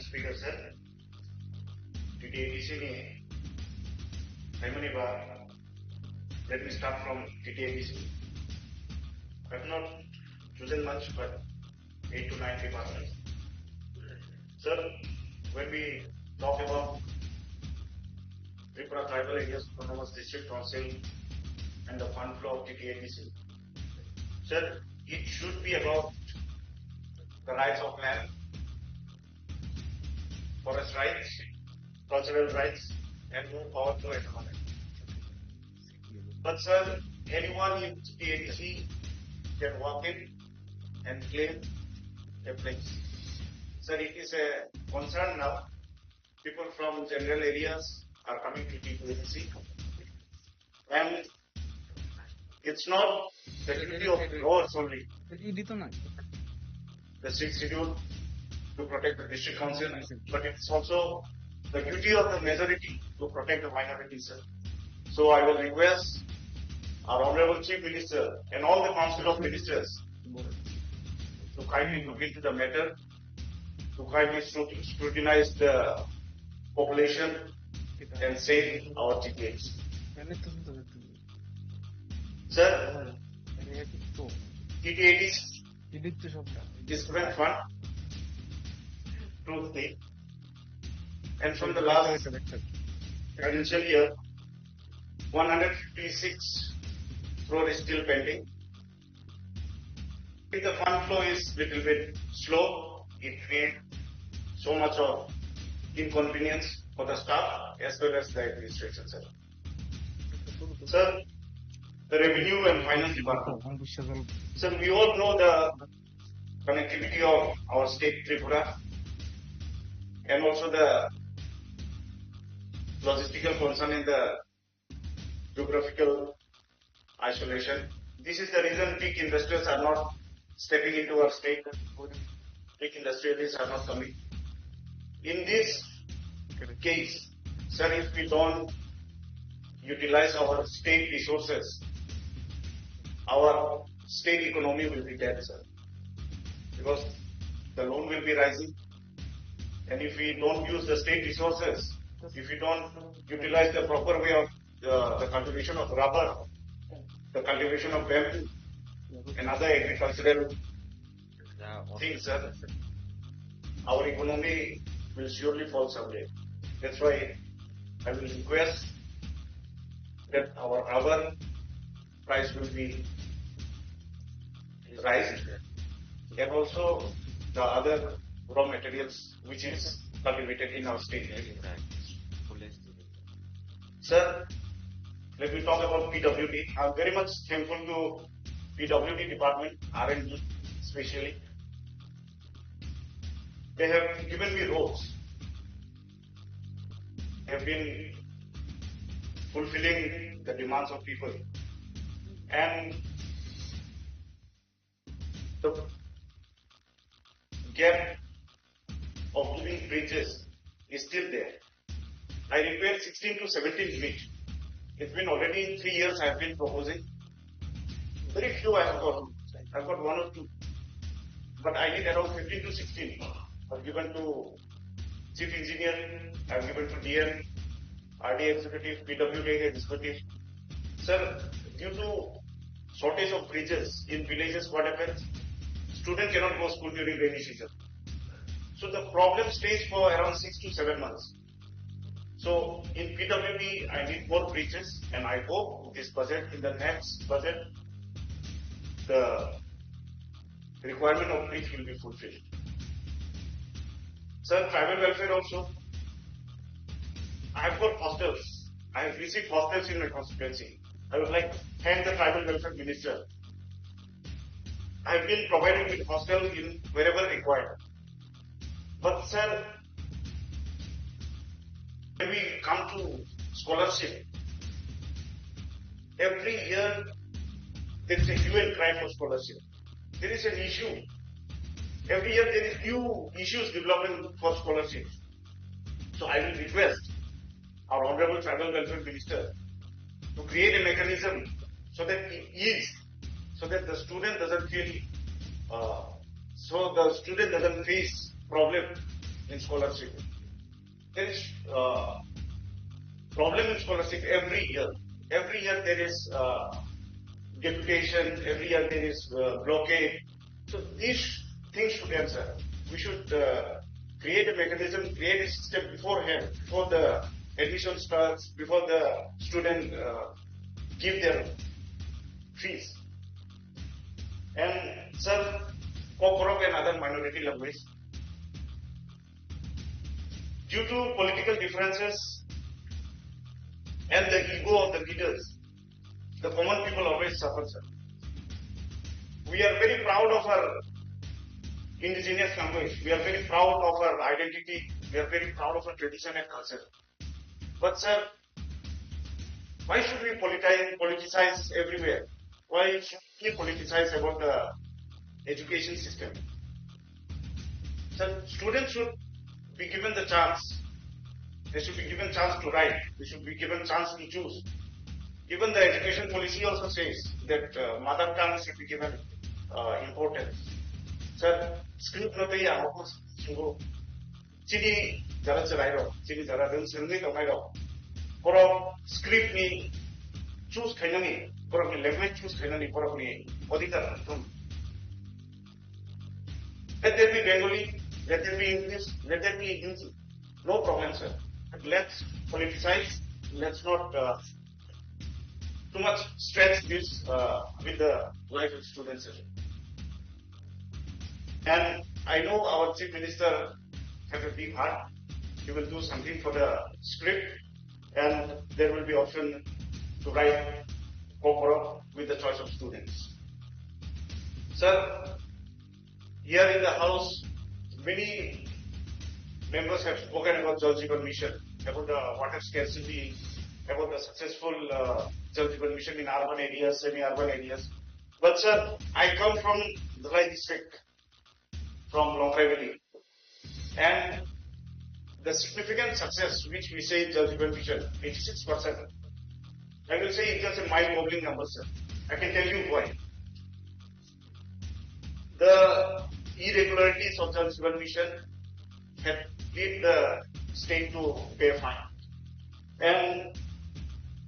speaker sir, TTABC ने primary bar. Let me start from TTABC. I have not chosen much, but 8 to 9 departments. Sir, when we talk about Tripura Tribal Areas Autonomous District Council and the fund flow of TTABC, sir, it should be about the rights of land, forest rights, cultural rights, and more power to economic. But sir, anyone in TTABC can walk in and claim a place. Sir, it is a concern now. People from general areas are coming to TTABC, and it's not the duty of growers only. The sixth schedule to protect the district council, but it's also the duty of the majority to protect the minorities, sir. So I will request our Honorable Chief Minister and all the Council of Ministers to kindly look into the matter, to kindly scrutinize the population and save our TTABC. Sir, TTABC Disbursement Fund to the and from the last financial year, 156 crore is still pending. If the fund flow is little bit slow, it creates so much of inconvenience for the staff as well as the administration, sir. Sir, the revenue and finance department. Sir, we all know the connectivity of our state Tripura and also the logistical concern in the geographical isolation. This is the reason big investors are not stepping into our state. Big industrialists are not coming. In this case, sir, if we don't utilize our state resources, our state economy will be dead, sir. Because the loan will be rising. And if we don't use the state resources, if we don't utilize the proper way of the cultivation of rubber, the cultivation of bamboo, and other agricultural things, sir, our economy will surely fall someday. That's why I will request that our rubber price will be raised, and also the other raw materials which is cultivated in our state. Sir, let me talk about PWD. I'm very much thankful to PWD department, R&D especially. They have given me roads. They have been fulfilling the demands of people. And the gap of doing bridges is still there. I repaired 16 to 17 feet. It's been already 3 years I have been proposing. Very few I have got. I've got 1 or 2. But I need around 15 to 16. I've given to Chief Engineer, I've given to DM, RD Executive, PWD Executive. Sir, due to shortage of bridges in villages, what happens? Students cannot go to school during rainy season. So the problem stays for around 6 to 7 months. So in PWD, I need more bridges, and I hope this budget, in the next budget, the requirement of bridge will be fulfilled. Sir, tribal welfare also. I have got hostels. I have received hostels in my constituency. I would like to thank the tribal welfare minister. I have been provided with hostel in wherever required. But sir, when we come to scholarship, every year there is a hue and cry for scholarship. There is an issue. Every year there is new issues developing for scholarships. So I will request our Honorable Tribal Welfare Minister to create a mechanism so that it is, so that the student doesn't feel, so the student doesn't face problem in in scholarship. There is problem in scholarship every year. Every year there is deputation, every year there is blockade. So these things should answer. We should create a mechanism, create a system beforehand, before the admission starts, before the student give their fees. And sir, Koborok and other minority language, due to political differences and the ego of the leaders, the common people always suffer, sir. We are very proud of our indigenous language. We are very proud of our identity. We are very proud of our tradition and culture. But sir, why should we politicize everywhere? Why should we politicize about the education system? Sir, students should be given the chance. They should be given chance to write. They should be given chance to choose. Even the education policy also says that mother tongue should be given importance. Sir, script no te ya ako singo. Chini jara chalai ro, chini jara dun sirni kamai ro. Poro script ni choose kaina ni, poro ni language choose kaina ni, poro ni adhikar tum. Let there be Bengali, let there be English, let there be Hindi. No problem, sir. But let's politicize. Let's not too much stretch this with the life of students. And I know our Chief Minister has a big heart. He will do something for the script, and there will be option to write Kokoro with the choice of students. Sir, here in the House, many members have spoken about Jal Jeevan Mission, about the water scarcity, about the successful Jal Jeevan Mission in urban areas, semi-urban areas. But sir, I come from the Dhalai district, from Longrai Valley, and the significant success which we say Jal Jeevan Mission, 86%, I will say it's just a mind-boggling number, sir. I can tell you why. The irregularities of Jal Jeevan Mission had led the state to pay a fine. And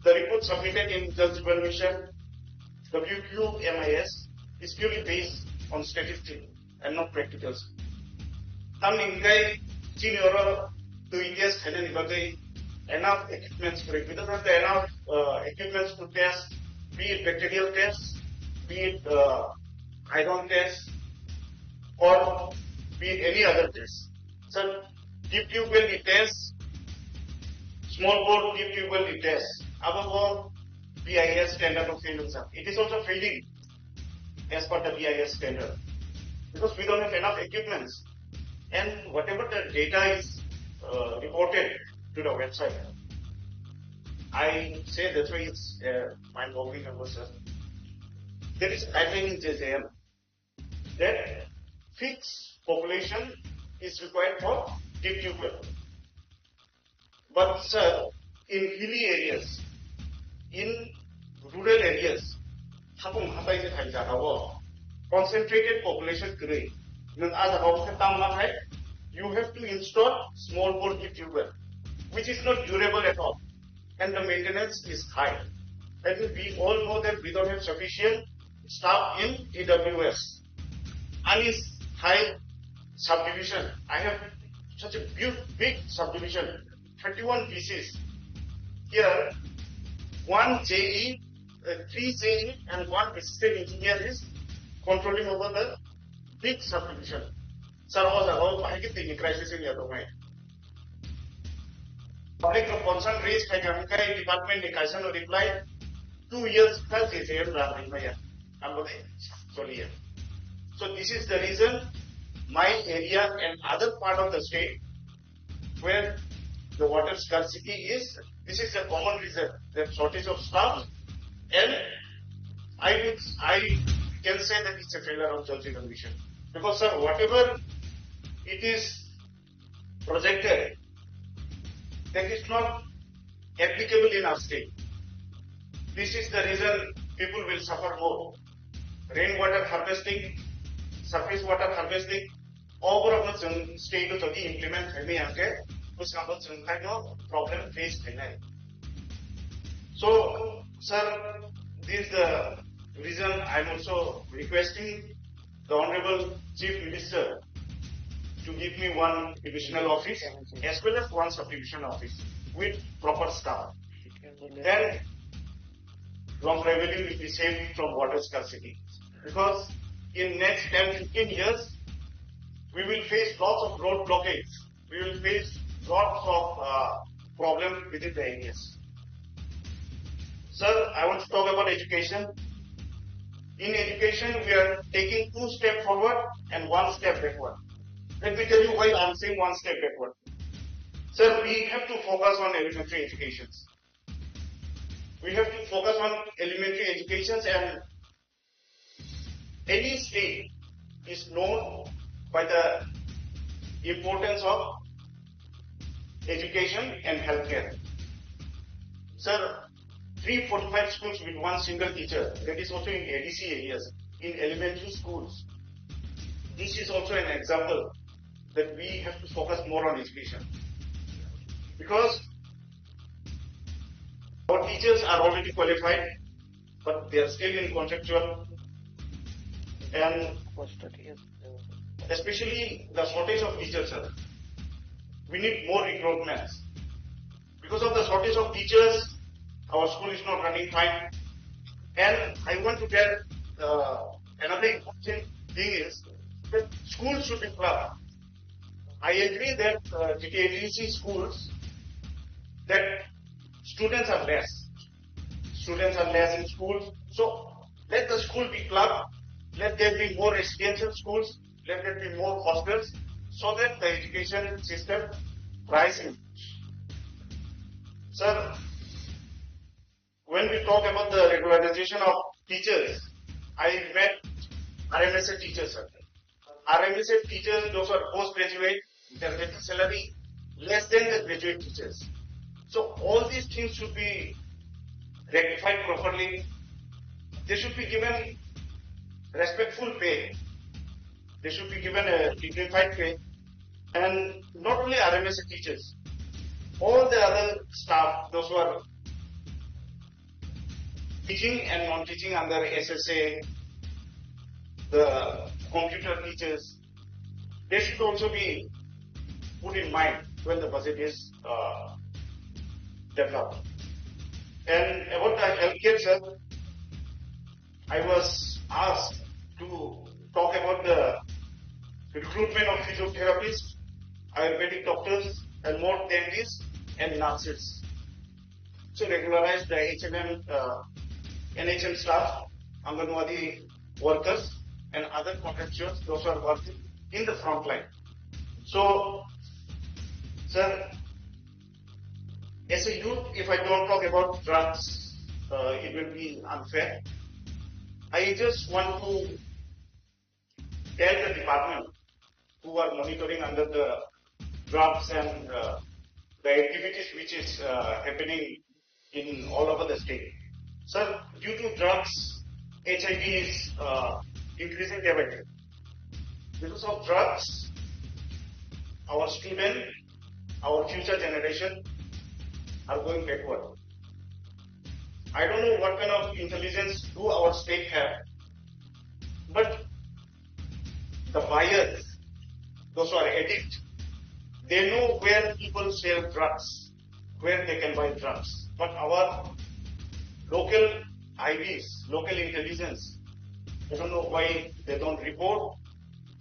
the report submitted in Jal Jeevan Mission, WQMIS, is purely based on statistics and not practicals. Tam ingai chini oro to India's Thailand ibagai enough equipments for it. We don't have the enough equipments to test, be it bacterial tests, be it iron tests, or be it any other test. So deep tube well test, small bore deep tube well test. Above all, BIS standard of failure. It is also failing as per the BIS standard because we don't have enough equipments, and whatever the data is reported to the website, I say that's why it's mind-boggling number, sir. There is a guideline in JJM that fixed population is required for deep tube well. But sir, in hilly areas, in rural areas, concentrated population create. You have to install small bore deep tube well, which is not durable at all, and the maintenance is high. And we all know that we don't have sufficient staff in EWS. And is high subdivision. I have such a big subdivision, 31 pieces. Here, 1 JE, 3 JE, and 1 assistant engineer is controlling over the big subdivision. Sir, I get the crisis in your public concern raised by the department, the reply 2 years plus So this is the reason my area and other part of the state where the water scarcity is, this is a common reason, the shortage of staff, and I can say that it's a failure of Jal Jeevan Mission. Because sir, whatever it is projected, that is not applicable in our state. This is the reason people will suffer more. Rainwater harvesting, surface water harvesting, overall state to implement problem faced. So, sir, this is the reason I'm also requesting the Honorable Chief Minister to give me one divisional office as well as one subdivision office with proper staff. Then long revenue will be saved from water scarcity. Because in next 10-15 years, we will face lots of road blockades. We will face lots of problems within the areas. Sir, I want to talk about education. In education, we are taking 2 steps forward and 1 step backward. Let me tell you why I am saying 1 step backward. Sir, we have to focus on elementary educations. We have to focus on elementary educations, and any state is known by the importance of education and healthcare. Sir, 345 schools with one single teacher, that is also in ADC areas, in elementary schools. This is also an example that we have to focus more on education. Because our teachers are already qualified, but they are still in contractual, and especially the shortage of teachers, sir. We need more recruitments. Because of the shortage of teachers, our school is not running fine. And I want to tell another important thing is that schools should be clubbed. I agree that GTADC schools, that students are less. Students are less in schools. So let the school be clubbed. Let there be more residential schools. Let there be more hostels, so that the education system rises. Sir, when we talk about the regularization of teachers, I met RMSA teachers, sir. RMSA teachers, those are postgraduate, their getting salary less than the graduate teachers. So all these things should be rectified properly. They should be given respectful pay. They should be given a dignified pay. And not only RMSA teachers, all the other staff, those who are teaching and non-teaching under SSA, the computer teachers, they should also be put in mind when the budget is developed. And about the healthcare, sir, I was asked to talk about the recruitment of physiotherapists, Ayurvedic doctors, and more dentists and nurses. So regularize the NHM staff, Anganwadi workers, and other contractors, those who are working in the front line. So, sir, as a youth, if I don't talk about drugs, it will be unfair. I just want to tell the department who are monitoring under the drugs and the activities which is happening in all over the state. Sir, due to drugs, HIV is increasing day by day. Because of drugs, our student, our future generation are going backward. I don't know what kind of intelligence do our state have, but the buyers, those who are addicts, they know where people sell drugs, where they can buy drugs. But our local IVs, local intelligence, I don't know why they don't report,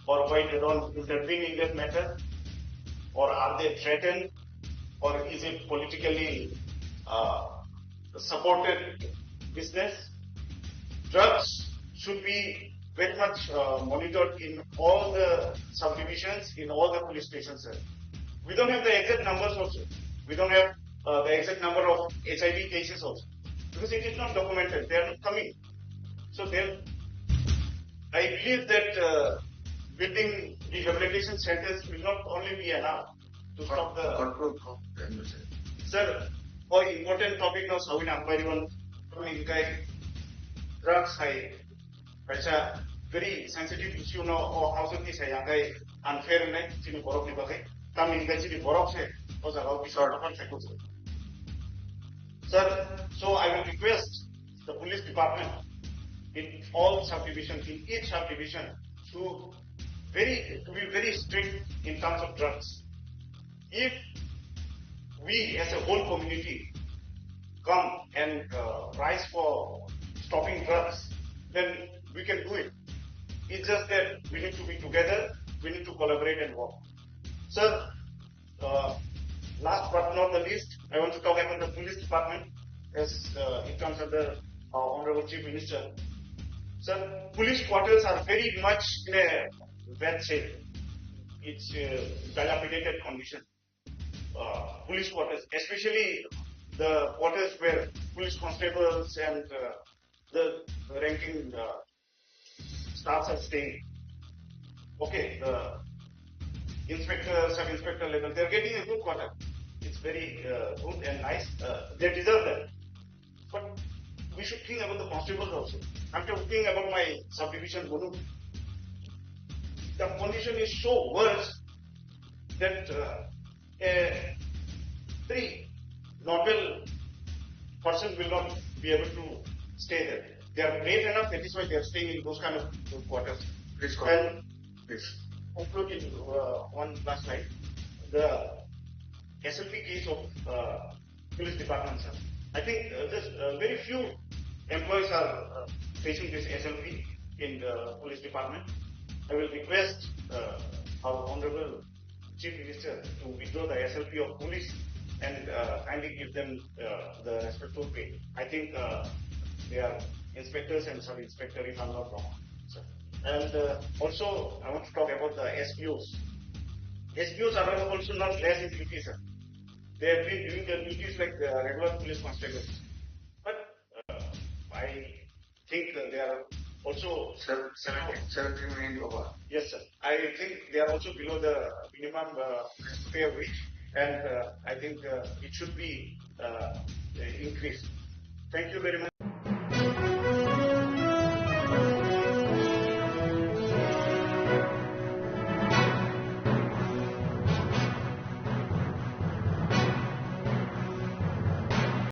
or why they don't intervene in that matter, or are they threatened, or is it politically supported business? Drugs should be very much monitored in all the subdivisions, in all the police stations, sir. We don't have the exact numbers also. We don't have the exact number of HIV cases also, because it is not documented. They are not coming. So I believe that building rehabilitation centers will not only be enough to stop the control. Sir, for important topic now, Sawi Nampariwan, drugs, it's a very sensitive issue now, or housing is a unfair naik sini borok ni bagai kami ingin sini borok se o jaga bisa dapat sekut. Sir, so I will request the police department in all subdivisions, in each subdivision, to be very strict in terms of drugs. If we as a whole community come and rise for stopping drugs, then we can do it. It's just that we need to be together, we need to collaborate and work. Sir, last but not the least, I want to talk about the police department as it comes under Honorable Chief Minister. Sir, police quarters are very much in a bad shape. It's dilapidated condition. Police quarters, especially the quarters where police constables and the ranking staffs are staying. Okay, the inspector, sub-inspector level, they're getting a good quarter. It's very good and nice. They deserve that. But we should think about the constables also. I'm talking about my subdivision, Gonu. The condition is so worse that a very normal person will not be able to stay there. They are late enough, that is why they are staying in those kind of quarters. Please go. And Please. conclude in one last slide. The SLP case of police department, sir. I think very few employees are facing this SLP in the police department. I will request our Honorable Chief Minister to withdraw the SLP of police and kindly give them the respectful pay. I think they are inspectors and sub-inspector, if I'm not wrong, sir. And also, I want to talk about the SPOs. SPOs are also not less in duty, sir. They have been doing their duties like the regular police constables. But I think they are also 17 million over. Yes, sir. I think they are also below the minimum pay wage, and I think it should be increased. Thank you very much.